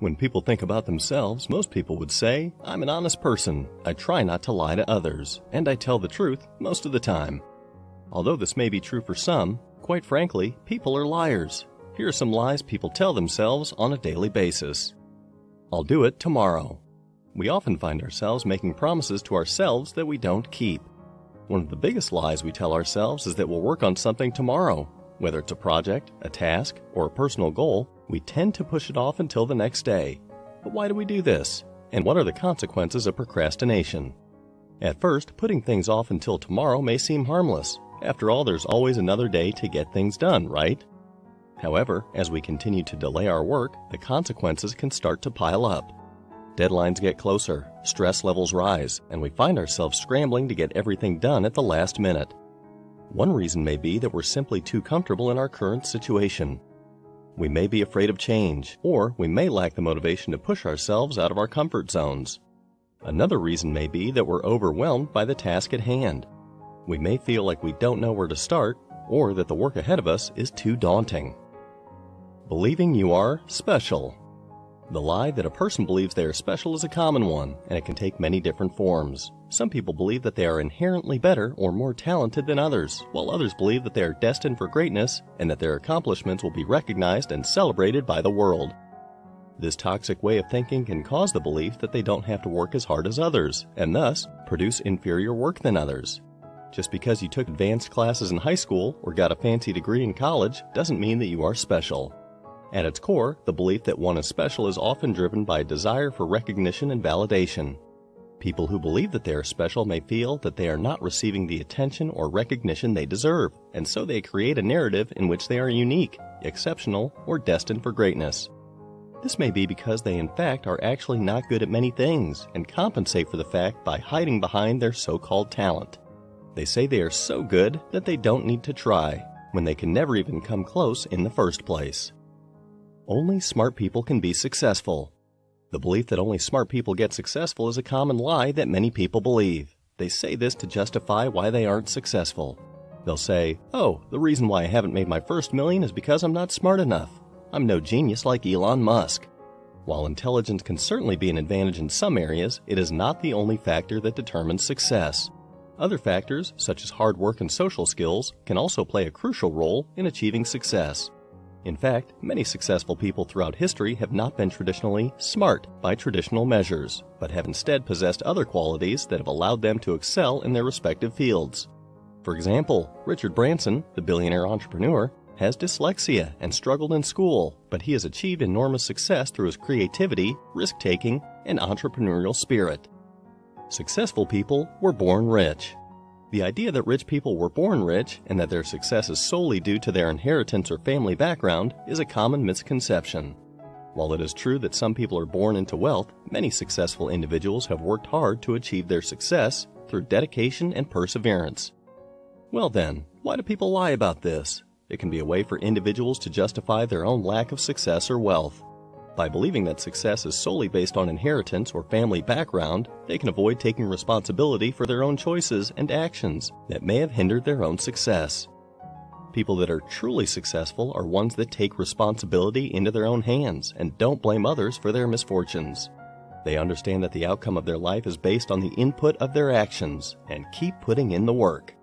When people think about themselves, most people would say, "I'm an honest person, I try not to lie to others, and I tell the truth most of the time." Although this may be true for some, quite frankly, people are liars. Here are some lies people tell themselves on a daily basis. I'll do it tomorrow. We often find ourselves making promises to ourselves that we don't keep. One of the biggest lies we tell ourselves is that we'll work on something tomorrow. Whether it's a project, a task, or a personal goal, we tend to push it off until the next day. But why do we do this? And what are the consequences of procrastination? At first, putting things off until tomorrow may seem harmless. After all, there's always another day to get things done, right? However, as we continue to delay our work, the consequences can start to pile up. Deadlines get closer, stress levels rise, and we find ourselves scrambling to get everything done at the last minute. One reason may be that we're simply too comfortable in our current situation. We may be afraid of change, or we may lack the motivation to push ourselves out of our comfort zones. Another reason may be that we're overwhelmed by the task at hand. We may feel like we don't know where to start, or that the work ahead of us is too daunting. Believing you are special. The lie that a person believes they are special is a common one, and it can take many different forms. Some people believe that they are inherently better or more talented than others, while others believe that they are destined for greatness and that their accomplishments will be recognized and celebrated by the world. This toxic way of thinking can cause the belief that they don't have to work as hard as others, and thus produce inferior work than others. Just because you took advanced classes in high school or got a fancy degree in college doesn't mean that you are special. At its core, the belief that one is special is often driven by a desire for recognition and validation. People who believe that they are special may feel that they are not receiving the attention or recognition they deserve, and so they create a narrative in which they are unique, exceptional, or destined for greatness. This may be because they in fact are actually not good at many things and compensate for the fact by hiding behind their so-called talent. They say they are so good that they don't need to try, when they can never even come close in the first place. Only smart people can be successful. The belief that only smart people get successful is a common lie that many people believe. They say this to justify why they aren't successful. They'll say, "Oh, the reason why I haven't made my first million is because I'm not smart enough. I'm no genius like Elon Musk." While intelligence can certainly be an advantage in some areas, it is not the only factor that determines success. Other factors, such as hard work and social skills, can also play a crucial role in achieving success. In fact, many successful people throughout history have not been traditionally smart by traditional measures, but have instead possessed other qualities that have allowed them to excel in their respective fields. For example, Richard Branson, the billionaire entrepreneur, has dyslexia and struggled in school, but he has achieved enormous success through his creativity, risk-taking, and entrepreneurial spirit. Successful people were born rich. The idea that rich people were born rich and that their success is solely due to their inheritance or family background is a common misconception. While it is true that some people are born into wealth, many successful individuals have worked hard to achieve their success through dedication and perseverance. Well then, why do people lie about this? It can be a way for individuals to justify their own lack of success or wealth. By believing that success is solely based on inheritance or family background, they can avoid taking responsibility for their own choices and actions that may have hindered their own success. People that are truly successful are ones that take responsibility into their own hands and don't blame others for their misfortunes. They understand that the outcome of their life is based on the input of their actions and keep putting in the work.